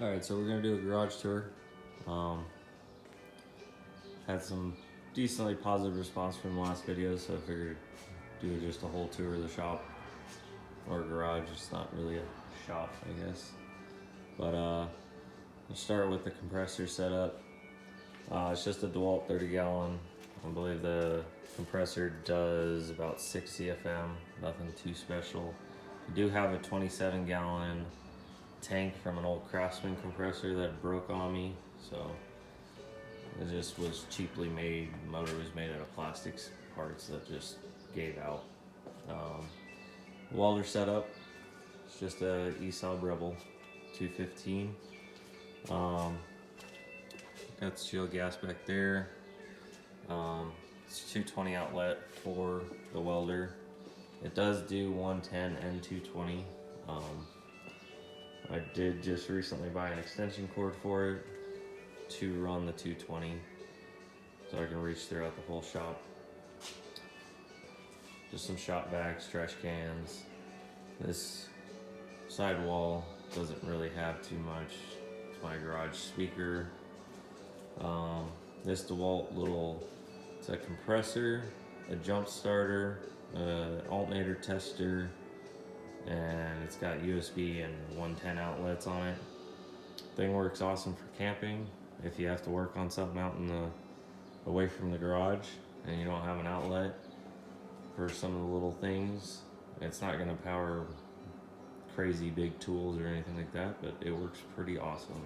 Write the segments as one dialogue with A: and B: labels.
A: Alright, so we're gonna do a garage tour. Um, had some decently positive response from the last video, so I figured do just a whole tour of the shop or garage. It's not really a shop, I guess. But we'll start with the compressor setup. It's just a DeWalt 30 gallon. I believe the compressor does about 6 CFM, nothing too special. You do have a 27 gallon tank from an old Craftsman compressor that broke on me, so it just was cheaply made. The motor was made out of plastics parts that just gave out. Welder setup, it's just a ESAB Rebel 215. Got the shield gas back there. It's 220 outlet for the welder. It does do 110 and 220. I did just recently buy an extension cord for it to run the 220, so I can reach throughout the whole shop. Just some shop vacs, trash cans. This side wall doesn't really have too much. It's my garage speaker. This DeWalt it's a compressor, a jump starter, alternator tester, and it's got USB and 110 outlets on it. Thing works awesome for camping. If you have to work on something out away from the garage and you don't have an outlet for some of the little things, it's not going to power crazy big tools or anything like that, but it works pretty awesome.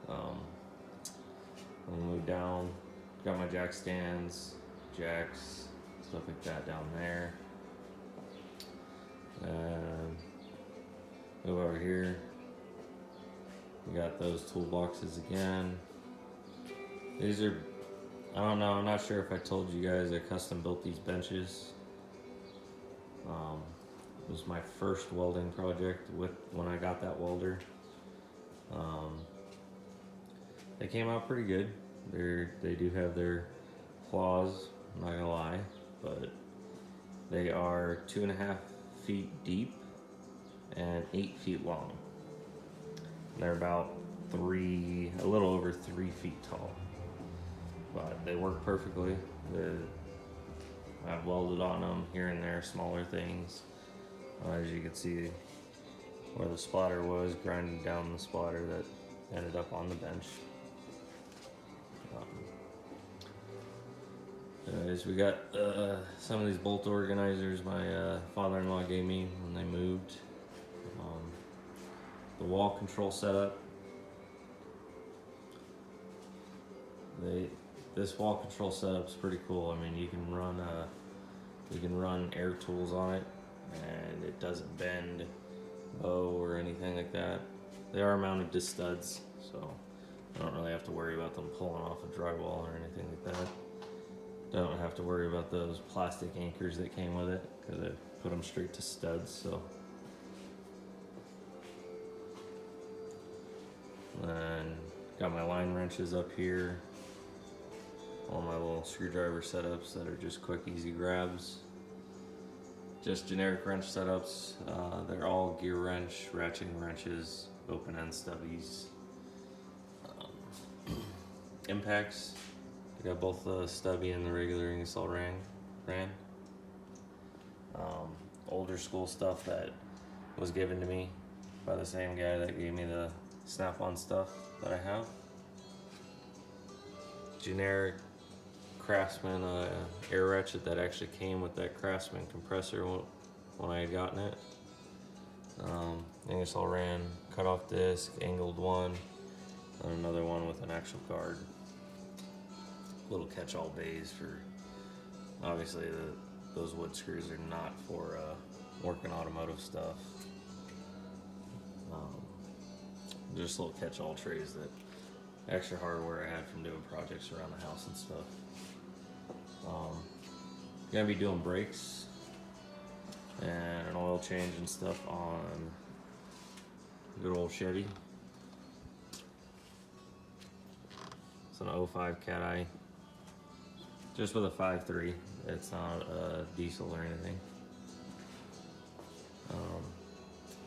A: I'll move down. Got my jack stands, jacks, stuff like that down there. Move over here. We got those toolboxes again. These are, I don't know, I'm not sure if I told you guys I custom built these benches. It was my first welding project when I got that welder. They came out pretty good. They do have their flaws, I'm not gonna lie, but they are 2.5 feet deep and 8 feet long. They're about a little over 3 feet tall, but they work perfectly. I've welded on them here and there, smaller things. As you can see where the splatter was, grinding down the splatter that ended up on the bench. Anyways, we got some of these bolt organizers my father-in-law gave me when they moved. The wall control setup. This wall control setup's pretty cool. I mean, you can run air tools on it, and it doesn't bend, bow, or anything like that. They are mounted to studs, so I don't really have to worry about them pulling off a drywall or anything like that. Don't have to worry about those plastic anchors that came with it, because I put them straight to studs. So, and got my line wrenches up here. All my little screwdriver setups that are just quick, easy grabs. Just generic wrench setups. They're all gear wrench, ratcheting wrenches, open end stubbies, impacts. I got both the stubby and the regular Ingersoll Rand. Older school stuff that was given to me by the same guy that gave me the Snap-on stuff that I have. Generic Craftsman air ratchet that actually came with that Craftsman compressor when I had gotten it. Ingersoll Rand cut-off disc, angled one, and another one with an actual guard. Little catch-all bays for, obviously those wood screws are not for working automotive stuff. Just little catch-all trays that extra hardware I had from doing projects around the house and stuff. Gonna be doing brakes and an oil change and stuff on good old Chevy. It's an 05 Cat Eye. Just with a 5.3, it's not a diesel or anything.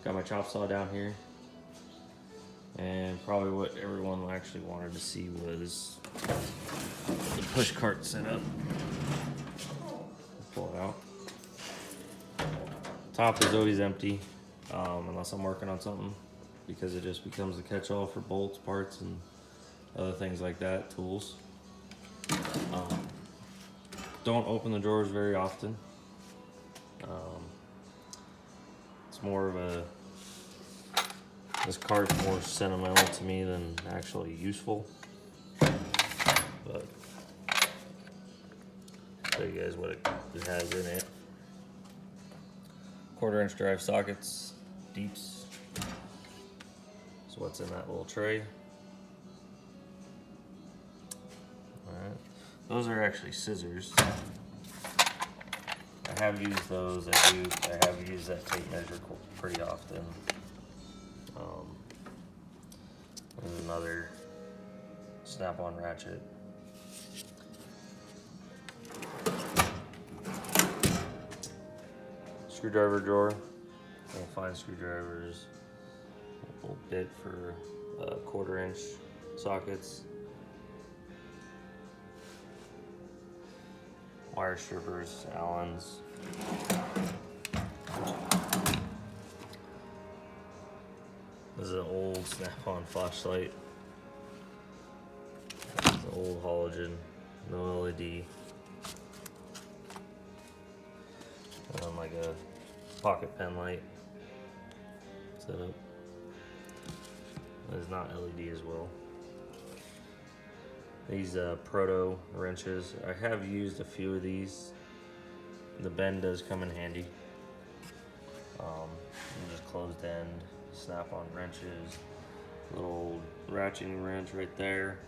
A: Got my chop saw down here. And probably what everyone actually wanted to see was the push cart setup. Pull it out. Top is always empty, unless I'm working on something, because it just becomes a catch-all for bolts, parts, and other things like that, tools. Don't open the drawers very often. It's more of a, this cart's more sentimental to me than actually useful. But I'll show you guys what it has in it. 1/4-inch drive sockets, deeps. So what's in that little tray? Alright. Those are actually scissors. I have used those. I have used that tape measure pretty often. There's another snap-on ratchet. Screwdriver drawer. You'll find screwdrivers. A little bit for 1/4-inch sockets. Wire strippers, Allens. This is an old snap-on flashlight. It's an old halogen, no LED. And like a pocket pen light setup. It's not LED as well. These Proto wrenches, I have used a few of these. The bend does come in handy. Just closed end, snap-on wrenches, little ratcheting wrench right there,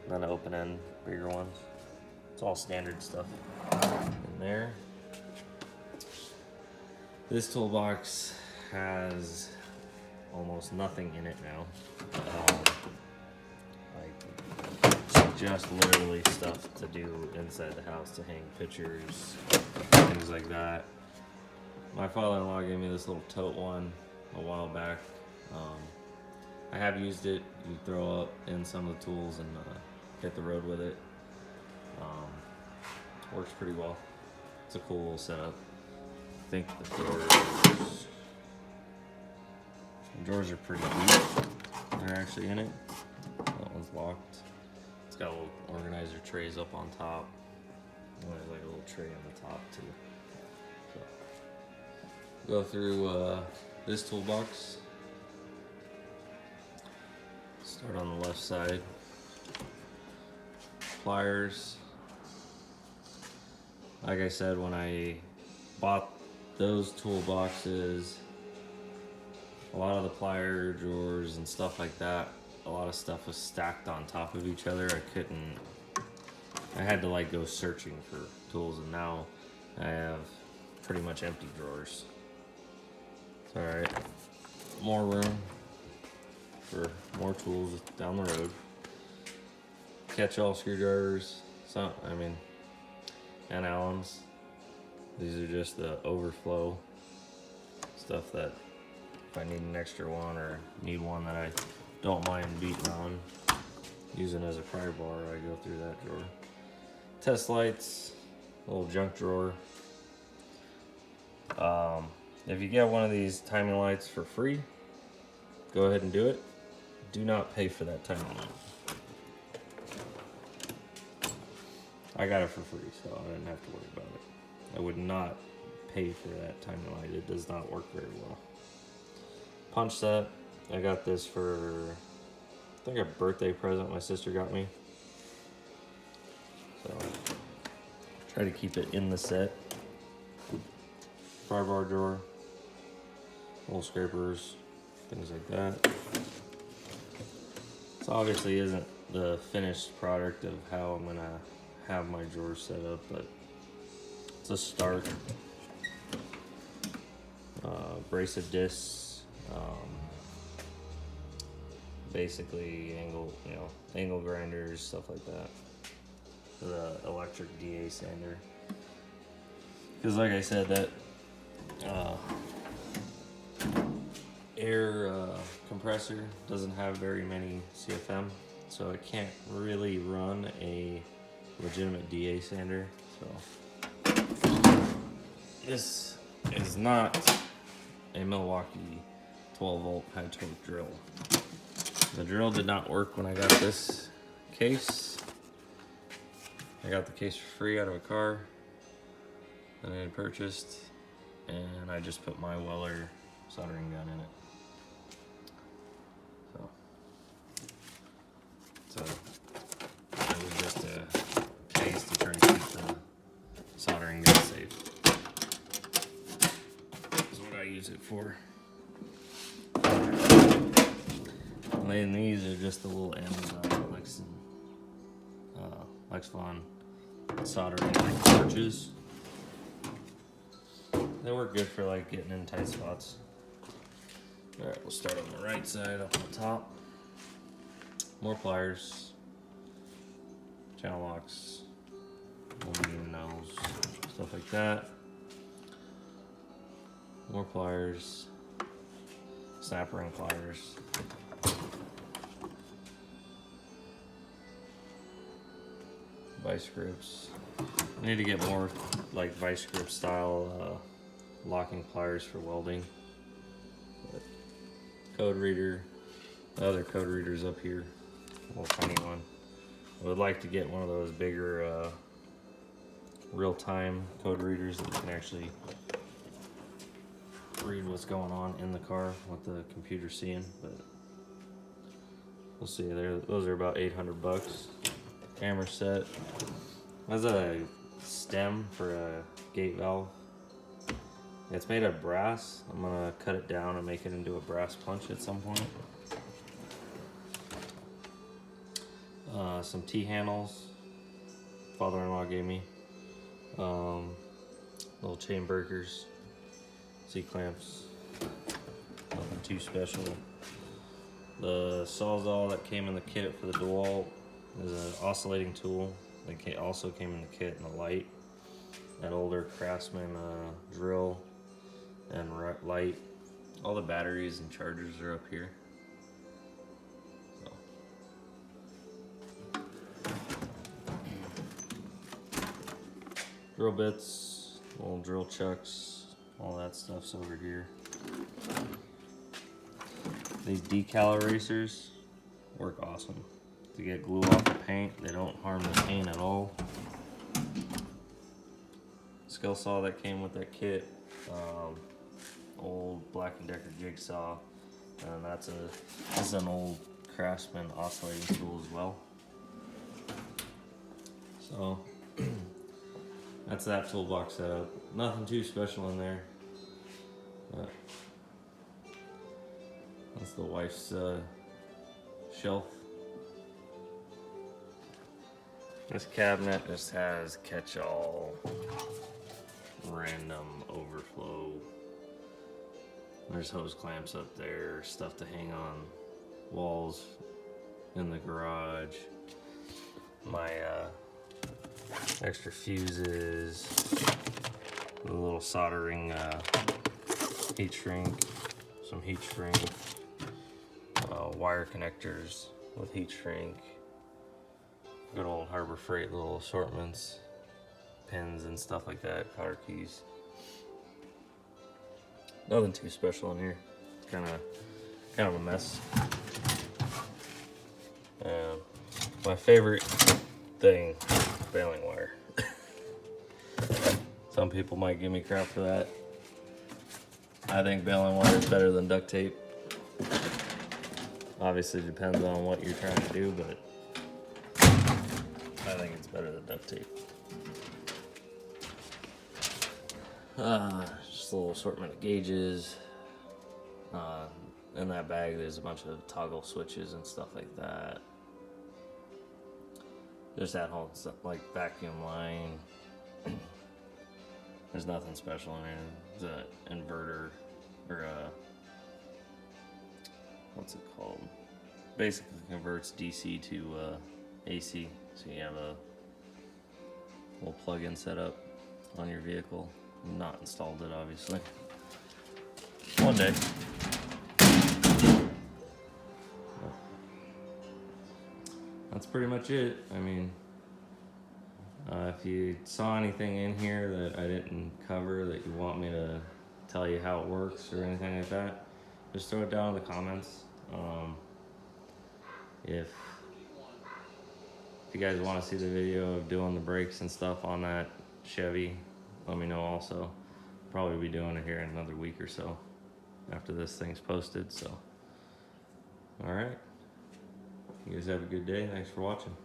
A: and then an open end, bigger ones. It's all standard stuff in there. This toolbox has almost nothing in it now. Like just literally stuff to do inside the house, to hang pictures, things like that. My father-in-law gave me this little tote one a while back. I have used it. You throw up in some of the tools and hit the road with it. Works pretty well. It's a cool little setup. I think the drawers are pretty deep. They're actually in it. That one's locked. It's got little organizer trays up on top. And there's like a little tray on the top too. So, go through this toolbox. Start on the left side. Pliers. Like I said, when I bought those toolboxes, a lot of the plier drawers and stuff like that, a lot of stuff was stacked on top of each other. I had to like go searching for tools, and now I have pretty much empty drawers. It's alright. More room for more tools down the road. Catch-all screwdrivers, and Allens. These are just the overflow stuff that if I need an extra one or need one that I don't mind beating on, using as a pry bar, I go through that drawer. Test lights, little junk drawer. If you get one of these timing lights for free, go ahead and do it. Do not pay for that timing light. I got it for free, so I didn't have to worry about it. I would not pay for that timing light. It does not work very well. Punch set. I got this for, I think, a birthday present my sister got me. So, try to keep it in the set. Pry bar drawer. Little scrapers. Things like that. This obviously isn't the finished product of how I'm going to have my drawers set up, but it's a start. Brace of discs, basically angle grinders, stuff like that. The electric DA sander, because like I said, that air compressor, doesn't have very many CFM, so it can't really run a legitimate DA sander. So this is not a Milwaukee 12 volt high torque drill. The drill did not work when I got this case. I got the case for free out of a car that I had purchased, and I just put my Weller soldering gun in it. So it was just a case to try to keep the soldering gun safe. That's what I use it for. And then these are just the little Amazon Lexvan soldering torches. They work good for like getting in tight spots. Alright, we'll start on the right side up on the top. More pliers, channel locks, aluminum nails, stuff like that. More pliers, snap ring pliers. Vice grips. I need to get more like vice grip style locking pliers for welding. But code reader, the other code readers up here, a little tiny one. I would like to get one of those bigger real-time code readers that you can actually read what's going on in the car, what the computer's seeing, but we'll see. Those are about 800 bucks. Camera set. Has a stem for a gate valve. It's made of brass. I'm gonna cut it down and make it into a brass punch at some point. Some T-handles father-in-law gave me. Little chain breakers, C-clamps, nothing too special. The Sawzall that came in the kit for the DeWalt is an oscillating tool. It also came in the kit in the light. That older Craftsman drill and light. All the batteries and chargers are up here. Drill bits, little drill chucks, all that stuff's over here. These decal erasers work awesome. To get glue off the paint, they don't harm the paint at all. Skill saw that came with that kit, old Black & Decker jigsaw, and this is an old Craftsman oscillating tool as well. So that's that toolbox setup. Nothing too special in there, but that's the wife's shelf. This cabinet just has catch-all, random overflow. There's hose clamps up there, stuff to hang on walls in the garage. My extra fuses, a little soldering heat shrink, some heat shrink, wire connectors with heat shrink, good old Harbor Freight little assortments, pins and stuff like that, cotter keys. Nothing too special in here. Kind of a mess. My favorite thing, baling wire. Some people might give me crap for that. I think baling wire is better than duct tape. Obviously it depends on what you're trying to do, but I think it's better than duct tape. Just a little assortment of gauges. In that bag there's a bunch of toggle switches and stuff like that. There's that whole stuff like vacuum line. There's nothing special in there. There's an inverter, or a, what's it called? Basically converts DC to AC. So you have a little plug-in setup on your vehicle. Not installed it, obviously. One day. pretty much it. I mean, if you saw anything in here that I didn't cover that you want me to tell you how it works or anything like that, just throw it down in the comments. If you guys want to see the video of doing the brakes and stuff on that Chevy, let me know also. Probably be doing it here in another week or so after this thing's posted. So, all right. You guys have a good day. Thanks for watching.